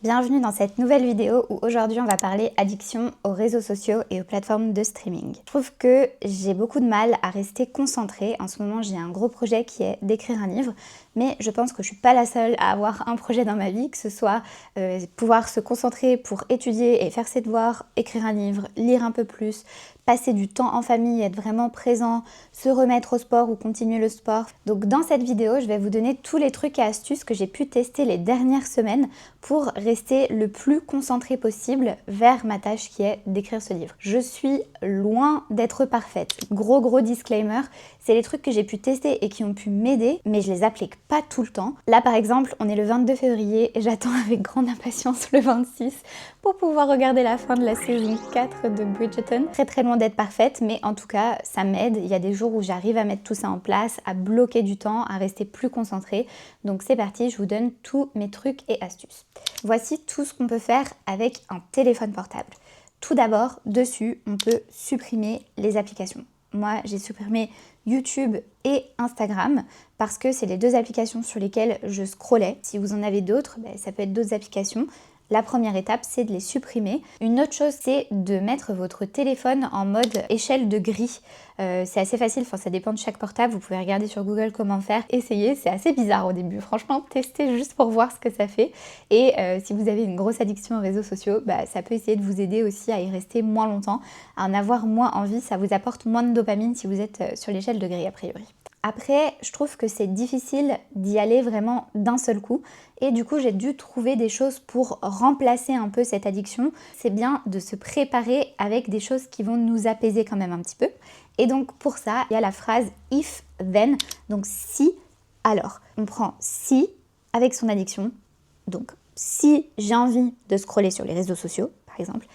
Bienvenue dans cette nouvelle vidéo où aujourd'hui on va parler addiction aux réseaux sociaux et aux plateformes de streaming. Je trouve que j'ai beaucoup de mal à rester concentrée. En ce moment j'ai un gros projet qui est d'écrire un livre, mais je pense que je suis pas la seule à avoir un projet dans ma vie, que ce soit pouvoir se concentrer pour étudier et faire ses devoirs, écrire un livre, lire un peu plus, passer du temps en famille, être vraiment présent, se remettre au sport ou continuer le sport. Donc dans cette vidéo, je vais vous donner tous les trucs et astuces que j'ai pu tester les dernières semaines pour rester le plus concentré possible vers ma tâche qui est d'écrire ce livre. Je suis loin d'être parfaite. Gros disclaimer, c'est les trucs que j'ai pu tester et qui ont pu m'aider, mais je les applique pas tout le temps. Là par exemple, on est le 22 février et j'attends avec grande impatience le 26 pour pouvoir regarder la fin de la saison 4 de Bridgerton. Très loin d'être parfaite, mais en tout cas, ça m'aide. Il y a des jours où j'arrive à mettre tout ça en place, à bloquer du temps, à rester plus concentrée. Donc c'est parti, je vous donne tous mes trucs et astuces. Voici tout ce qu'on peut faire avec un téléphone portable. Tout d'abord, dessus, on peut supprimer les applications. Moi, j'ai supprimé YouTube et Instagram parce que c'est les deux applications sur lesquelles je scrollais. Si vous en avez d'autres, ça peut être d'autres applications. La première étape, c'est de les supprimer. Une autre chose, c'est de mettre votre téléphone en mode échelle de gris. C'est assez facile, enfin ça dépend de chaque portable. Vous pouvez regarder sur Google comment faire, essayer. C'est assez bizarre au début. Franchement, testez juste pour voir ce que ça fait. Et si vous avez une grosse addiction aux réseaux sociaux, ça peut essayer de vous aider aussi à y rester moins longtemps, à en avoir moins envie. Ça vous apporte moins de dopamine si vous êtes sur l'échelle de gris a priori. Après, je trouve que c'est difficile d'y aller vraiment d'un seul coup et du coup j'ai dû trouver des choses pour remplacer un peu cette addiction. C'est bien de se préparer avec des choses qui vont nous apaiser quand même un petit peu. Et donc pour ça, il y a la phrase if then, donc si, alors. On prend si avec son addiction, donc si j'ai envie de scroller sur les réseaux sociaux par exemple,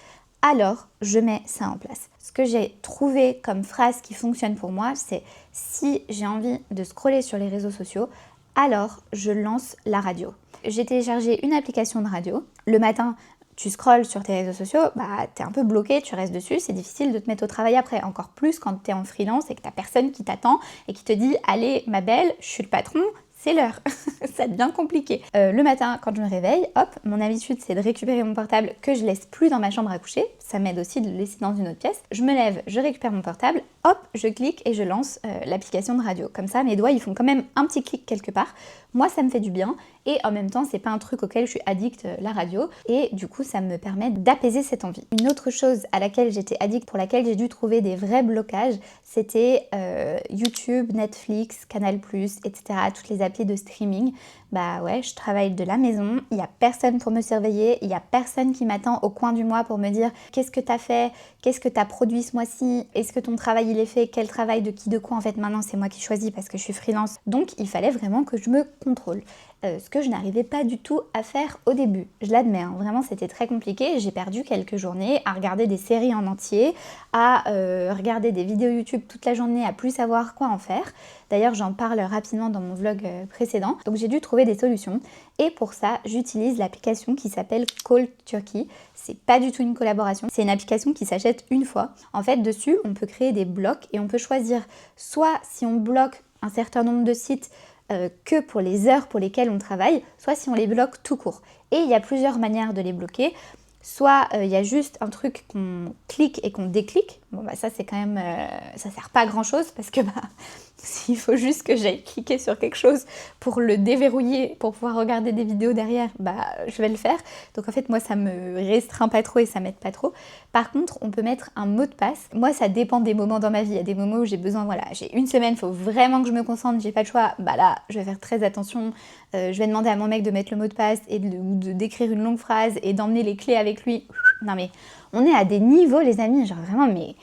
alors je mets ça en place. Ce que j'ai trouvé comme phrase qui fonctionne pour moi, c'est si j'ai envie de scroller sur les réseaux sociaux, alors je lance la radio. J'ai téléchargé une application de radio. Le matin, tu scrolles sur tes réseaux sociaux, t'es un peu bloqué, tu restes dessus, c'est difficile de te mettre au travail après. Encore plus quand t'es en freelance et que t'as personne qui t'attend et qui te dit « Allez ma belle, je suis le patron ». C'est l'heure, ça devient compliqué. Le matin, quand je me réveille, hop, mon habitude c'est de récupérer mon portable que je laisse plus dans ma chambre à coucher. Ça m'aide aussi de le laisser dans une autre pièce. Je me lève, je récupère mon portable, hop, je clique et je lance l'application de radio. Comme ça, mes doigts ils font quand même un petit clic quelque part. Moi, ça me fait du bien et en même temps, c'est pas un truc auquel je suis addict, la radio. Et du coup, ça me permet d'apaiser cette envie. Une autre chose à laquelle j'étais addict, pour laquelle j'ai dû trouver des vrais blocages, c'était YouTube, Netflix, Canal+, etc. Toutes les applis de streaming. Ouais, je travaille de la maison, il n'y a personne pour me surveiller, il n'y a personne qui m'attend au coin du mois pour me dire qu'est-ce que tu as fait, qu'est-ce que tu as produit ce mois-ci, est-ce que ton travail il est fait, quel travail, de qui, de quoi. En fait maintenant c'est moi qui choisis parce que je suis freelance, donc il fallait vraiment que je me contrôle. Ce que je n'arrivais pas du tout à faire au début, je l'admets, hein. Vraiment c'était très compliqué, j'ai perdu quelques journées à regarder des séries en entier, à regarder des vidéos YouTube toute la journée, à plus savoir quoi en faire. D'ailleurs j'en parle rapidement dans mon vlog précédent, donc j'ai dû trouver des solutions et pour ça j'utilise l'application qui s'appelle Cold Turkey. C'est pas du tout une collaboration, c'est une application qui s'achète une fois. En fait dessus on peut créer des blocs et on peut choisir soit si on bloque un certain nombre de sites que pour les heures pour lesquelles on travaille, soit si on les bloque tout court. Et il y a plusieurs manières de les bloquer. Soit il y a juste un truc qu'on clique et qu'on déclique. Ça c'est quand même, ça sert pas à grand chose parce que s'il faut juste que j'aille cliquer sur quelque chose pour le déverrouiller, pour pouvoir regarder des vidéos derrière, je vais le faire. Donc en fait moi ça me restreint pas trop et ça m'aide pas trop. Par contre on peut mettre un mot de passe. Moi ça dépend des moments dans ma vie. Il y a des moments où j'ai besoin, j'ai une semaine, il faut vraiment que je me concentre, j'ai pas le choix. Là je vais faire très attention. Je vais demander à mon mec de mettre le mot de passe et d'écrire une longue phrase et d'emmener les clés avec lui. Non mais on est à des niveaux les amis, genre vraiment mais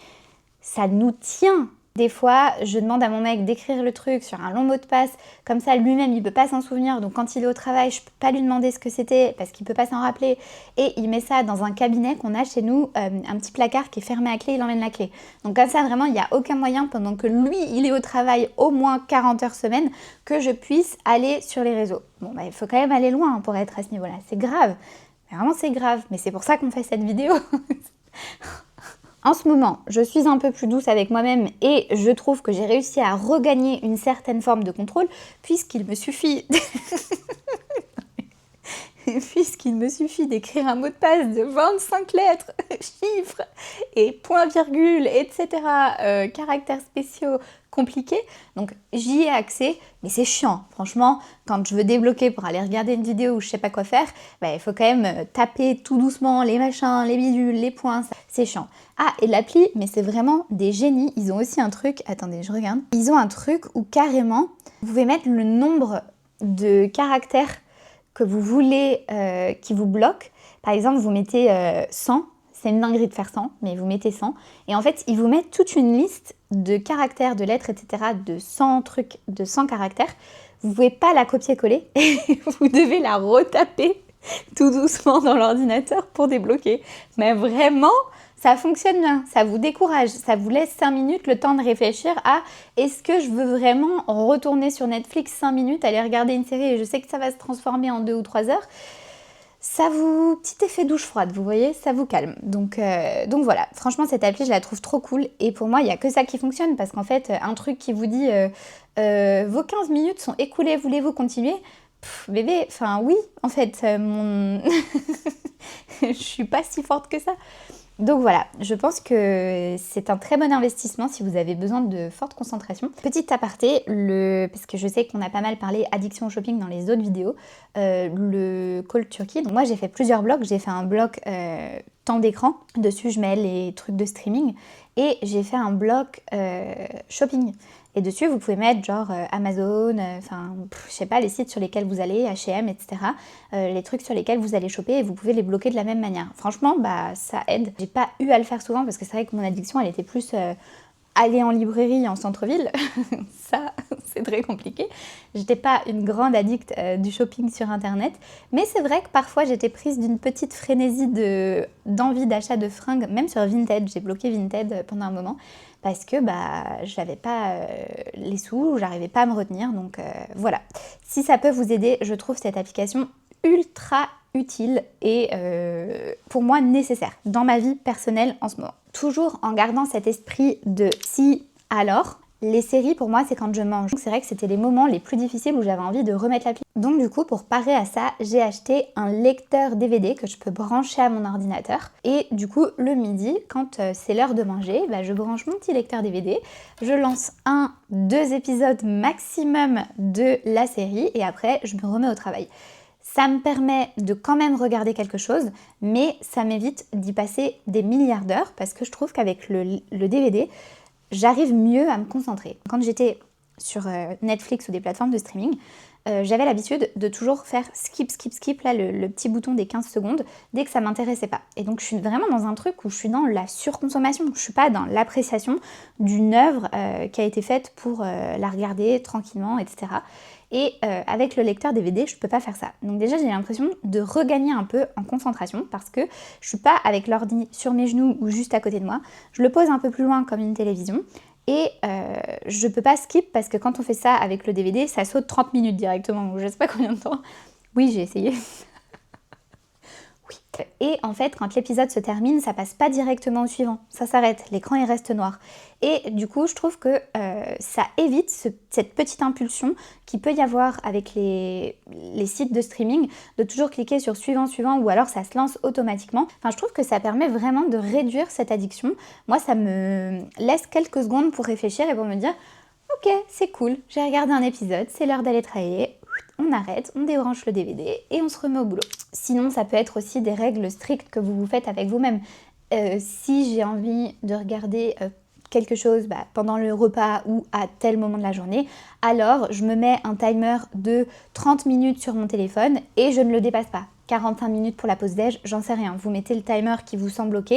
ça nous tient. Des fois, je demande à mon mec d'écrire le truc sur un long mot de passe, comme ça lui-même il peut pas s'en souvenir, donc quand il est au travail, je peux pas lui demander ce que c'était parce qu'il peut pas s'en rappeler, et il met ça dans un cabinet qu'on a chez nous, un petit placard qui est fermé à clé, il emmène la clé. Donc comme ça vraiment il n'y a aucun moyen pendant que lui il est au travail au moins 40 heures semaine que je puisse aller sur les réseaux. Il faut quand même aller loin pour être à ce niveau-là, c'est grave, mais vraiment c'est grave, mais c'est pour ça qu'on fait cette vidéo. En ce moment, je suis un peu plus douce avec moi-même et je trouve que j'ai réussi à regagner une certaine forme de contrôle puisqu'il me suffit puisqu'il me suffit d'écrire un mot de passe de 25 lettres, chiffres et point virgule, etc., caractères spéciaux compliqués, donc j'y ai accès, mais c'est chiant, franchement, quand je veux débloquer pour aller regarder une vidéo ou je sais pas quoi faire, bah, il faut quand même taper tout doucement les machins, les bidules, les points, c'est chiant. Ah, et l'appli, mais c'est vraiment des génies, ils ont aussi un truc, attendez, je regarde, ils ont un truc où carrément, vous pouvez mettre le nombre de caractères que vous voulez qui vous bloquent. Par exemple, vous mettez 100, c'est une dinguerie de faire 100, mais vous mettez 100. Et en fait, ils vous mettent toute une liste de caractères, de lettres, etc., de 100 trucs, de 100 caractères. Vous ne pouvez pas la copier-coller, vous devez la retaper tout doucement dans l'ordinateur pour débloquer. Mais vraiment, ça fonctionne bien, ça vous décourage, ça vous laisse 5 minutes le temps de réfléchir à est-ce que je veux vraiment retourner sur Netflix 5 minutes, aller regarder une série et je sais que ça va se transformer en 2 ou 3 heures. Ça vous... Petit effet douche froide, vous voyez, ça vous calme. Donc voilà, franchement cette appli je la trouve trop cool et pour moi il n'y a que ça qui fonctionne parce qu'en fait un truc qui vous dit vos 15 minutes sont écoulées, voulez-vous continuer ? Bébé, enfin oui, en fait, je suis pas si forte que ça. Donc voilà, je pense que c'est un très bon investissement si vous avez besoin de forte concentration. Petite aparté, parce que je sais qu'on a pas mal parlé addiction au shopping dans les autres vidéos, le Cold Turkey. Donc moi j'ai fait plusieurs blogs, j'ai fait un blog temps d'écran, dessus je mets les trucs de streaming, et j'ai fait un blog shopping. Et dessus, vous pouvez mettre genre Amazon, je sais pas, les sites sur lesquels vous allez, H&M, etc. Les trucs sur lesquels vous allez shopper et vous pouvez les bloquer de la même manière. Franchement, bah ça aide. J'ai pas eu à le faire souvent parce que c'est vrai que mon addiction, elle était plus aller en librairie en centre-ville. Ça, c'est très compliqué. J'étais pas une grande addict du shopping sur internet, mais c'est vrai que parfois j'étais prise d'une petite frénésie d'envie d'achat de fringues, même sur Vinted. J'ai bloqué Vinted pendant un moment parce que bah j'avais pas les sous, j'arrivais pas à me retenir, donc voilà. Si ça peut vous aider, je trouve cette application ultra utile et pour moi nécessaire dans ma vie personnelle en ce moment. Toujours en gardant cet esprit de si alors. Les séries, pour moi, c'est quand je mange. Donc c'est vrai que c'était les moments les plus difficiles où j'avais envie de remettre l'appli. Donc du coup, pour parer à ça, j'ai acheté un lecteur DVD que je peux brancher à mon ordinateur. Et du coup, le midi, quand c'est l'heure de manger, bah, je branche mon petit lecteur DVD. Je lance 2 épisodes maximum de la série et après, je me remets au travail. Ça me permet de quand même regarder quelque chose, mais ça m'évite d'y passer des milliards d'heures parce que je trouve qu'avec le DVD, j'arrive mieux à me concentrer. Quand j'étais sur Netflix ou des plateformes de streaming, j'avais l'habitude de toujours faire skip, là, le petit bouton des 15 secondes, dès que ça m'intéressait pas. Et donc je suis vraiment dans un truc où je suis dans la surconsommation, je suis pas dans l'appréciation d'une œuvre qui a été faite pour la regarder tranquillement, etc. Et avec le lecteur DVD, je peux pas faire ça. Donc déjà, j'ai l'impression de regagner un peu en concentration parce que je suis pas avec l'ordi sur mes genoux ou juste à côté de moi. Je le pose un peu plus loin comme une télévision et je peux pas skip parce que quand on fait ça avec le DVD, ça saute 30 minutes directement ou je sais pas combien de temps. Oui, j'ai essayé. Oui. Et en fait, quand l'épisode se termine, ça passe pas directement au suivant. Ça s'arrête, l'écran il reste noir. Et du coup, je trouve que ça évite cette petite impulsion qu'il peut y avoir avec les sites de streaming, de toujours cliquer sur suivant, ou alors ça se lance automatiquement. Enfin, je trouve que ça permet vraiment de réduire cette addiction. Moi, ça me laisse quelques secondes pour réfléchir et pour me dire « Ok, c'est cool, j'ai regardé un épisode, c'est l'heure d'aller travailler. » On arrête, on débranche le DVD et on se remet au boulot. Sinon, ça peut être aussi des règles strictes que vous vous faites avec vous-même. Si j'ai envie de regarder quelque chose pendant le repas ou à tel moment de la journée, alors je me mets un timer de 30 minutes sur mon téléphone et je ne le dépasse pas. 45 minutes pour la pause déj, j'en sais rien. Vous mettez le timer qui vous semble ok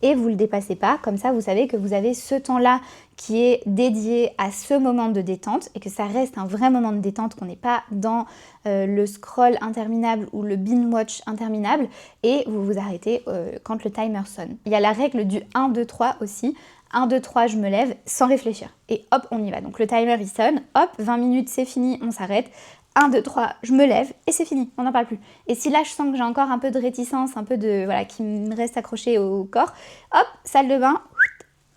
et vous le dépassez pas. Comme ça, vous savez que vous avez ce temps-là qui est dédié à ce moment de détente et que ça reste un vrai moment de détente, qu'on n'est pas dans le scroll interminable ou le binge-watch interminable et vous vous arrêtez quand le timer sonne. Il y a la règle du 1, 2, 3 aussi. 1, 2, 3, je me lève sans réfléchir. Et hop, on y va. Donc le timer, il sonne. Hop, 20 minutes, c'est fini, on s'arrête. 1, 2, 3, je me lève et c'est fini, on n'en parle plus. Et si là, je sens que j'ai encore un peu de réticence, un peu de... voilà, qui me reste accroché au corps, hop, salle de bain,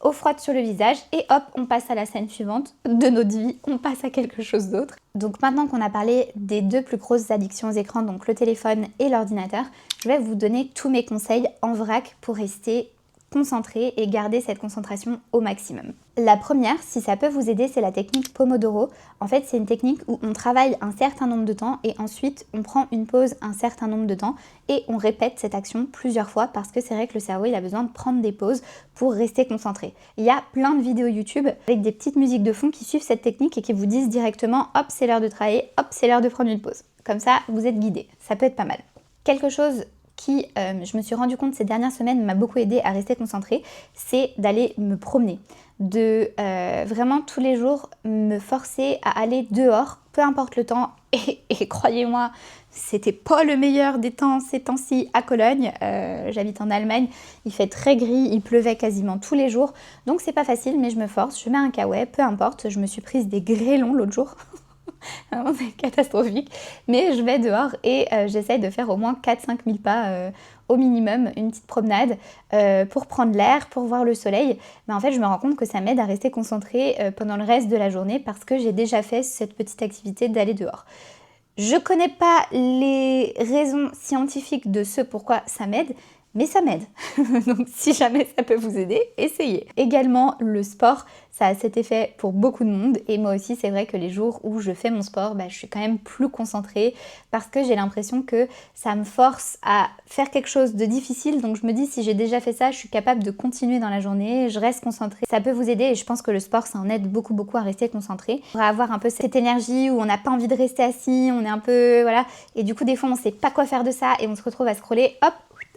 eau froide sur le visage et hop, on passe à la scène suivante de notre vie, on passe à quelque chose d'autre. Donc maintenant qu'on a parlé des deux plus grosses addictions aux écrans, donc le téléphone et l'ordinateur, je vais vous donner tous mes conseils en vrac pour rester concentré et garder cette concentration au maximum. La première, si ça peut vous aider, c'est la technique Pomodoro. En fait, c'est une technique où on travaille un certain nombre de temps et ensuite on prend une pause un certain nombre de temps et on répète cette action plusieurs fois parce que c'est vrai que le cerveau il a besoin de prendre des pauses pour rester concentré. Il y a plein de vidéos YouTube avec des petites musiques de fond qui suivent cette technique et qui vous disent directement hop, c'est l'heure de travailler, hop, c'est l'heure de prendre une pause. Comme ça, vous êtes guidé. Ça peut être pas mal. Quelque chose qui, je me suis rendu compte ces dernières semaines, m'a beaucoup aidé à rester concentrée, c'est d'aller me promener. De vraiment tous les jours me forcer à aller dehors, peu importe le temps. Et croyez-moi, c'était pas le meilleur des temps ces temps-ci à Cologne. J'habite en Allemagne, il fait très gris, il pleuvait quasiment tous les jours. Donc c'est pas facile, mais je me force, je mets un caouet, peu importe. Je me suis prise des grêlons l'autre jour. Vraiment, c'est catastrophique. Mais je vais dehors et j'essaye de faire au moins 4-5 000 pas au minimum, une petite promenade pour prendre l'air, pour voir le soleil. Mais en fait, je me rends compte que ça m'aide à rester concentrée pendant le reste de la journée parce que j'ai déjà fait cette petite activité d'aller dehors. Je connais pas les raisons scientifiques de ce pourquoi ça m'aide, mais ça m'aide. Donc si jamais ça peut vous aider, essayez. Également, le sport, ça a cet effet pour beaucoup de monde et moi aussi c'est vrai que les jours où je fais mon sport, je suis quand même plus concentrée parce que j'ai l'impression que ça me force à faire quelque chose de difficile. Donc je me dis si j'ai déjà fait ça, je suis capable de continuer dans la journée, je reste concentrée. Ça peut vous aider et je pense que le sport ça en aide beaucoup à rester concentré. Pour avoir un peu cette énergie où on n'a pas envie de rester assis, on est un peu voilà, et du coup des fois on sait pas quoi faire de ça et on se retrouve à scroller, hop,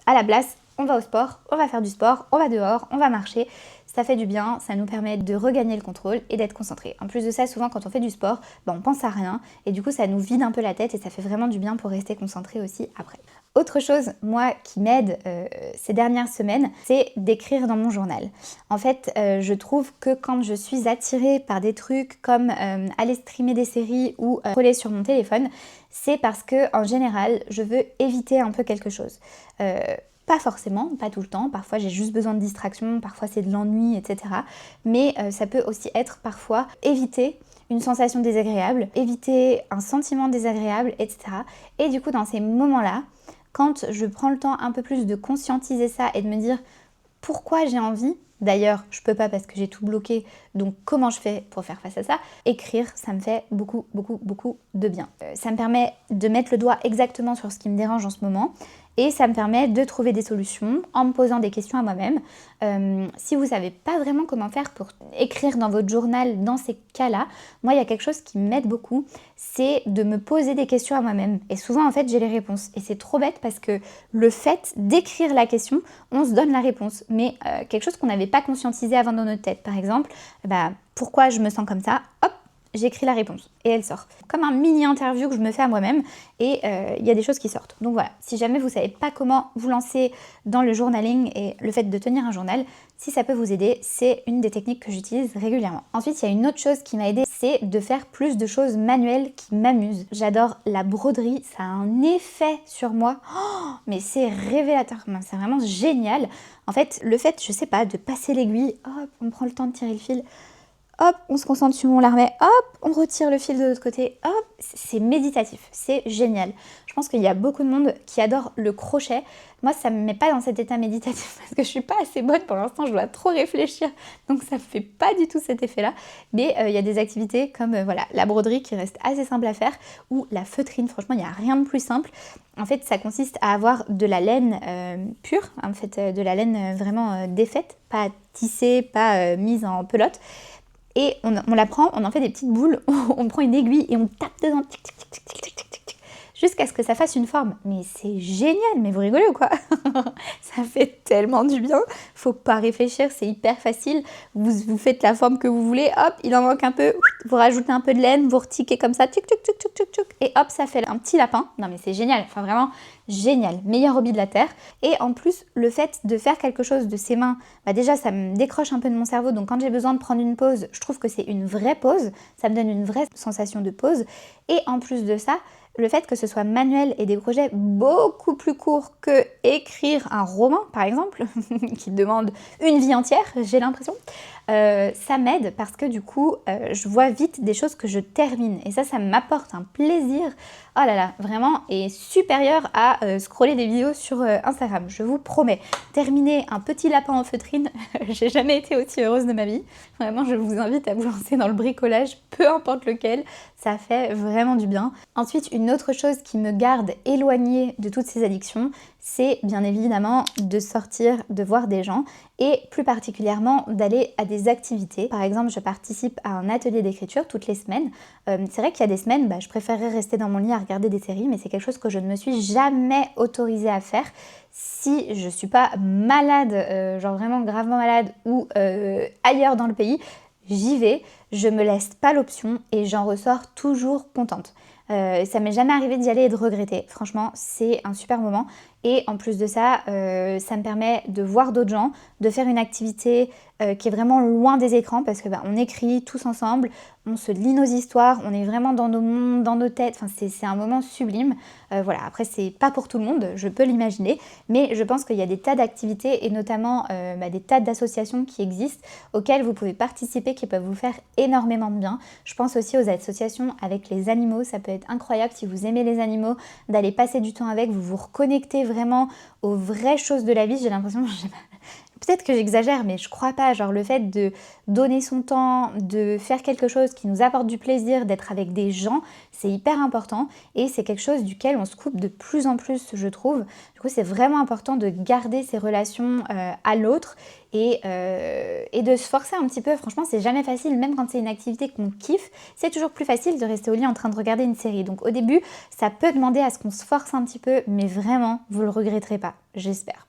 à la place, on va au sport, on va faire du sport, on va dehors, on va marcher. Ça fait du bien, ça nous permet de regagner le contrôle et d'être concentré. En plus de ça, souvent quand on fait du sport, on pense à rien et du coup ça nous vide un peu la tête et ça fait vraiment du bien pour rester concentré aussi après. Autre chose, moi, qui m'aide ces dernières semaines, c'est d'écrire dans mon journal. En fait, je trouve que quand je suis attirée par des trucs comme aller streamer des séries ou scroller sur mon téléphone, c'est parce que en général, je veux éviter un peu quelque chose. Pas forcément, pas tout le temps, parfois j'ai juste besoin de distraction, parfois c'est de l'ennui, etc. Mais ça peut aussi être parfois éviter une sensation désagréable, éviter un sentiment désagréable, etc. Et du coup dans ces moments-là, quand je prends le temps un peu plus de conscientiser ça et de me dire pourquoi j'ai envie, d'ailleurs je peux pas parce que j'ai tout bloqué, donc comment je fais pour faire face à ça, écrire ça me fait beaucoup de bien. Ça me permet de mettre le doigt exactement sur ce qui me dérange en ce moment. Et ça me permet de trouver des solutions en me posant des questions à moi-même. Si vous ne savez pas vraiment comment faire pour écrire dans votre journal dans ces cas-là, moi il y a quelque chose qui m'aide beaucoup, c'est de me poser des questions à moi-même. Et souvent en fait j'ai les réponses. Et c'est trop bête parce que le fait d'écrire la question, on se donne la réponse. Mais quelque chose qu'on n'avait pas conscientisé avant dans notre tête. Par exemple, pourquoi je me sens comme ça, hop, j'écris la réponse et elle sort. Comme un mini-interview que je me fais à moi-même et il y a des choses qui sortent. Donc voilà, si jamais vous ne savez pas comment vous lancer dans le journaling et le fait de tenir un journal, si ça peut vous aider, c'est une des techniques que j'utilise régulièrement. Ensuite, il y a une autre chose qui m'a aidée, c'est de faire plus de choses manuelles qui m'amusent. J'adore la broderie, ça a un effet sur moi, mais c'est révélateur, c'est vraiment génial. En fait, le fait, je sais pas, de passer l'aiguille, hop, on prend le temps de tirer le fil, hop, on se concentre sur, on la remet, hop, on retire le fil de l'autre côté, hop, c'est méditatif, c'est génial. Je pense qu'il y a beaucoup de monde qui adore le crochet. Moi, ça me met pas dans cet état méditatif parce que je suis pas assez bonne pour l'instant, je dois trop réfléchir, donc ça me fait pas du tout cet effet-là. Mais il y a des activités comme voilà, la broderie qui reste assez simple à faire ou la feutrine, franchement, il n'y a rien de plus simple. En fait, ça consiste à avoir de la laine pure, en fait, de la laine vraiment défaite, pas tissée, pas mise en pelote. Et on la prend, on en fait des petites boules, on prend une aiguille et on tape dedans, tic, tic, tic, tic, tic, tic, tic, tic, jusqu'à ce que ça fasse une forme. Mais c'est génial, mais vous rigolez ou quoi? Ça fait tellement du bien, faut pas réfléchir, c'est hyper facile. Vous faites la forme que vous voulez, hop, il en manque un peu, vous rajoutez un peu de laine, vous retiquez comme ça, tic, tic, tic, tic, tic, tic, et hop, ça fait un petit lapin. Non mais c'est génial, enfin vraiment génial, meilleur hobby de la Terre. Et en plus, le fait de faire quelque chose de ses mains, déjà ça me décroche un peu de mon cerveau, donc quand j'ai besoin de prendre une pause, je trouve que c'est une vraie pause, ça me donne une vraie sensation de pause. Et en plus de ça, Le fait que ce soit manuel et des projets beaucoup plus courts que écrire un roman, par exemple, qui demande une vie entière, j'ai l'impression, ça m'aide parce que du coup, je vois vite des choses que je termine. Et ça m'apporte un plaisir, oh là là, vraiment, et supérieur à scroller des vidéos sur Instagram, je vous promets. Terminer un petit lapin en feutrine, j'ai jamais été aussi heureuse de ma vie. Vraiment, je vous invite à vous lancer dans le bricolage, peu importe lequel, ça fait vraiment du bien. Ensuite, une autre chose qui me garde éloignée de toutes ces addictions, c'est bien évidemment de sortir, de voir des gens et plus particulièrement d'aller à des activités. Par exemple, je participe à un atelier d'écriture toutes les semaines. C'est vrai qu'il y a des semaines, je préférerais rester dans mon lit à regarder des séries, mais c'est quelque chose que je ne me suis jamais autorisée à faire si je suis pas malade, genre vraiment gravement malade ou ailleurs dans le pays. J'y vais, je me laisse pas l'option et j'en ressors toujours contente. Ça m'est jamais arrivé d'y aller et de regretter. Franchement, c'est un super moment. Et en plus de ça, ça me permet de voir d'autres gens, de faire une activité qui est vraiment loin des écrans parce que on écrit tous ensemble, on se lit nos histoires, on est vraiment dans nos mondes, dans nos têtes. Enfin, c'est un moment sublime. Voilà. Après, c'est pas pour tout le monde, je peux l'imaginer, mais je pense qu'il y a des tas d'activités et notamment des tas d'associations qui existent auxquelles vous pouvez participer, qui peuvent vous faire énormément de bien. Je pense aussi aux associations avec les animaux. Ça peut être incroyable si vous aimez les animaux, d'aller passer du temps avec, vous vous reconnectez vraiment aux vraies choses de la vie. J'ai l'impression, peut-être que j'exagère, mais je crois pas. Genre le fait de donner son temps, de faire quelque chose qui nous apporte du plaisir, d'être avec des gens, c'est hyper important et c'est quelque chose duquel on se coupe de plus en plus, je trouve. Du coup, c'est vraiment important de garder ces relations à l'autre et de se forcer un petit peu. Franchement, c'est jamais facile, même quand c'est une activité qu'on kiffe, c'est toujours plus facile de rester au lit en train de regarder une série. Donc au début, ça peut demander à ce qu'on se force un petit peu, mais vraiment, vous le regretterez pas, j'espère.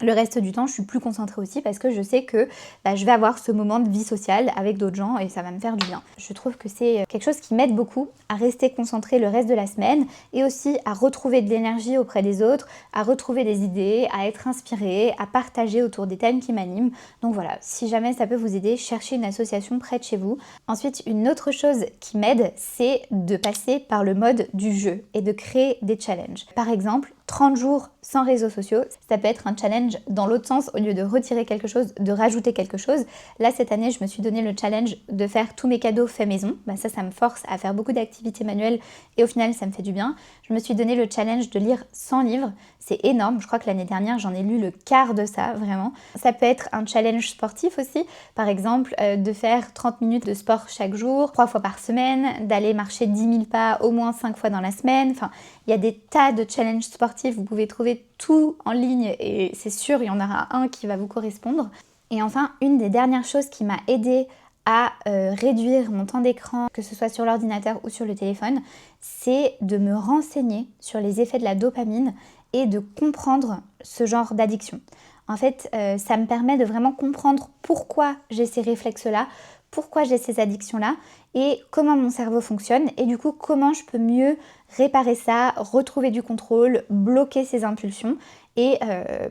Le reste du temps, je suis plus concentrée aussi parce que je sais que je vais avoir ce moment de vie sociale avec d'autres gens et ça va me faire du bien. Je trouve que c'est quelque chose qui m'aide beaucoup à rester concentrée le reste de la semaine et aussi à retrouver de l'énergie auprès des autres, à retrouver des idées, à être inspirée, à partager autour des thèmes qui m'animent. Donc voilà, si jamais ça peut vous aider, cherchez une association près de chez vous. Ensuite, une autre chose qui m'aide, c'est de passer par le mode du jeu et de créer des challenges. Par exemple, 30 jours sans réseaux sociaux, ça peut être un challenge dans l'autre sens, au lieu de retirer quelque chose, de rajouter quelque chose. Là, cette année, je me suis donné le challenge de faire tous mes cadeaux faits maison. Ça me force à faire beaucoup d'activités manuelles et au final, ça me fait du bien. Je me suis donné le challenge de lire 100 livres. C'est énorme, je crois que l'année dernière, j'en ai lu le quart de ça, vraiment. Ça peut être un challenge sportif aussi, par exemple, de faire 30 minutes de sport chaque jour, 3 fois par semaine, d'aller marcher 10 000 pas au moins 5 fois dans la semaine. Enfin, il y a des tas de challenges sportifs, vous pouvez trouver tout en ligne et c'est sûr, il y en aura un qui va vous correspondre. Et enfin, une des dernières choses qui m'a aidée à réduire mon temps d'écran, que ce soit sur l'ordinateur ou sur le téléphone, c'est de me renseigner sur les effets de la dopamine et de comprendre ce genre d'addiction. En fait, ça me permet de vraiment comprendre pourquoi j'ai ces réflexes-là, pourquoi j'ai ces addictions-là et comment mon cerveau fonctionne et du coup comment je peux mieux réparer ça, retrouver du contrôle, bloquer ces impulsions. Et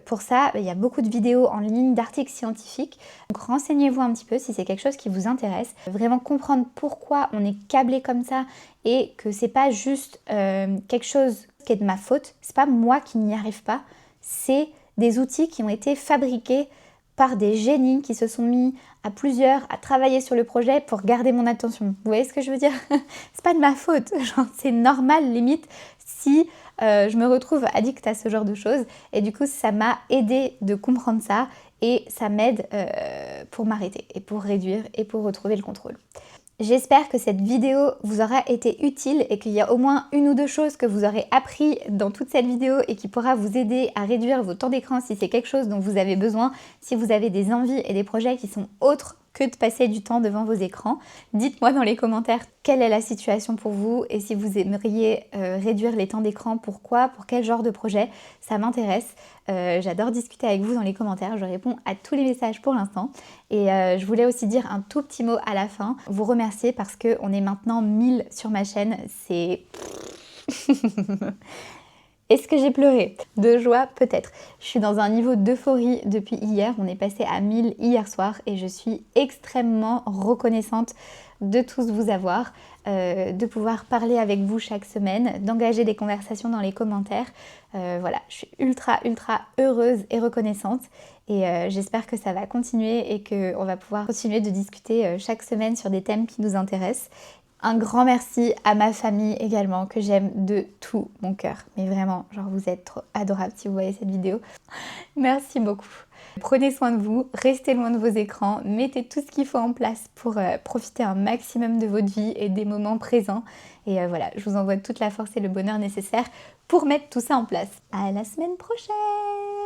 pour ça, il y a beaucoup de vidéos en ligne, d'articles scientifiques. Donc renseignez-vous un petit peu si c'est quelque chose qui vous intéresse. Vraiment comprendre pourquoi on est câblé comme ça et que c'est pas juste quelque chose qui est de ma faute. C'est pas moi qui n'y arrive pas. C'est des outils qui ont été fabriqués par des génies qui se sont mis à plusieurs à travailler sur le projet pour garder mon attention. Vous voyez ce que je veux dire? C'est pas de ma faute, genre c'est normal limite si je me retrouve addict à ce genre de choses et du coup ça m'a aidé de comprendre ça et ça m'aide pour m'arrêter et pour réduire et pour retrouver le contrôle. J'espère que cette vidéo vous aura été utile et qu'il y a au moins une ou deux choses que vous aurez appris dans toute cette vidéo et qui pourra vous aider à réduire vos temps d'écran si c'est quelque chose dont vous avez besoin, si vous avez des envies et des projets qui sont autres que de passer du temps devant vos écrans. Dites-moi dans les commentaires quelle est la situation pour vous et si vous aimeriez réduire les temps d'écran, pourquoi, pour quel genre de projet, ça m'intéresse. J'adore discuter avec vous dans les commentaires, je réponds à tous les messages pour l'instant. Et je voulais aussi dire un tout petit mot à la fin, vous remercier parce qu'on est maintenant 1000 sur ma chaîne, c'est... Est-ce que j'ai pleuré? De joie, peut-être. Je suis dans un niveau d'euphorie depuis hier. On est passé à 1000 hier soir et je suis extrêmement reconnaissante de tous vous avoir, de pouvoir parler avec vous chaque semaine, d'engager des conversations dans les commentaires. Voilà, je suis ultra heureuse et reconnaissante et j'espère que ça va continuer et qu'on va pouvoir continuer de discuter chaque semaine sur des thèmes qui nous intéressent. Un grand merci à ma famille également, que j'aime de tout mon cœur. Mais vraiment, genre vous êtes trop adorables si vous voyez cette vidéo. Merci beaucoup. Prenez soin de vous, restez loin de vos écrans, mettez tout ce qu'il faut en place pour profiter un maximum de votre vie et des moments présents. Et voilà, je vous envoie toute la force et le bonheur nécessaire pour mettre tout ça en place. À la semaine prochaine!